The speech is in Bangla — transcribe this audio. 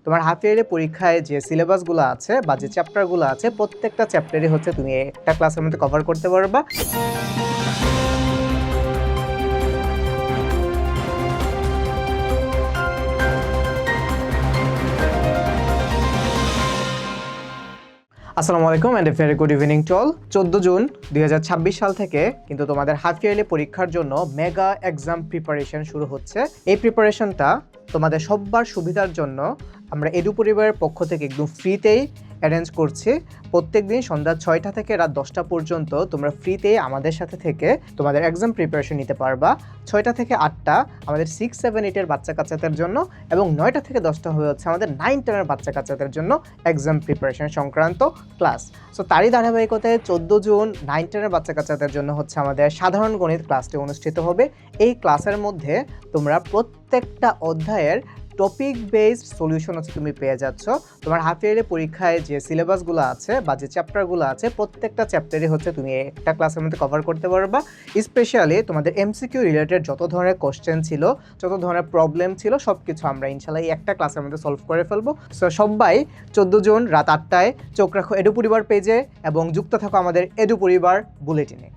তোমার হাফ ইয়ারলি পরীক্ষায় যে সিলেবাসগুলো আছে বা যে চ্যাপ্টারগুলো আছে প্রত্যেকটা চ্যাপ্টারই হচ্ছে তুমি একটা ক্লাসের মধ্যে কভার করতে পারবা। আসসালামু আলাইকুম and very good evening to all. 14 জুন 2026 সাল থেকে কিন্তু তোমাদের হাফ ইয়ারলি পরীক্ষার জন্য মেগা এক্সাম প্রিপারেশন শুরু হচ্ছে। এই প্রিপারেশনটা তোমাদের সবার সুবিধার জন্য আমরা এডু পরিবারের পক্ষ থেকে একদম ফ্রিতেই অ্যারেঞ্জ করছি। প্রত্যেক দিন সন্ধ্যা 6টা থেকে রাত 10টা পর্যন্ত তোমরা ফ্রিতেই আমাদের সাথে থেকে তোমাদের এক্সাম প্রিপারেশন নিতে পারবা। 6টা থেকে 8টা আমাদের 6, 7, 8 এর বাচ্চা কাচ্চাদের জন্য এবং 9টা থেকে 10টা হয়ে হচ্ছে আমাদের 9, 10 এর বাচ্চা কাচ্চাদের জন্য এক্সাম প্রিপারেশন সংক্রান্ত ক্লাস। সো তারই ধারাবাহিকতায় 14 জুন 9, 10 এর বাচ্চা কাচ্চাদের জন্য হচ্ছে আমাদের সাধারণ গণিত ক্লাসটি অনুষ্ঠিত হবে। এই ক্লাসের মধ্যে তোমরা প্রত্যেকটা অধ্যায়ের টপিক বেসড সলিউশন হচ্ছে তুমি পেয়ে যাচ্ছ। তোমার হাফ ইয়ারলি পরীক্ষায় যে সিলেবাসগুলো আছে বা যে চ্যাপ্টারগুলো আছে প্রত্যেকটা চ্যাপ্টারই হচ্ছে তুমি একটা ক্লাসের মধ্যে কভার করতে পারবা। স্পেশালি তোমাদের এমসিকিউ রিলেটেড যত ধরনের কোশ্চেন ছিল, যত ধরনের প্রবলেম ছিল সব কিছু আমরা ইনশাল্লাহ এই একটা ক্লাসের মধ্যে সলভ করে ফেলবো। সো সবাই 14 জুন রাত 8টায় চোখ রাখো এডু পরিবার পেজে এবং যুক্ত থাকো আমাদের এডু পরিবার বুলেটিনে।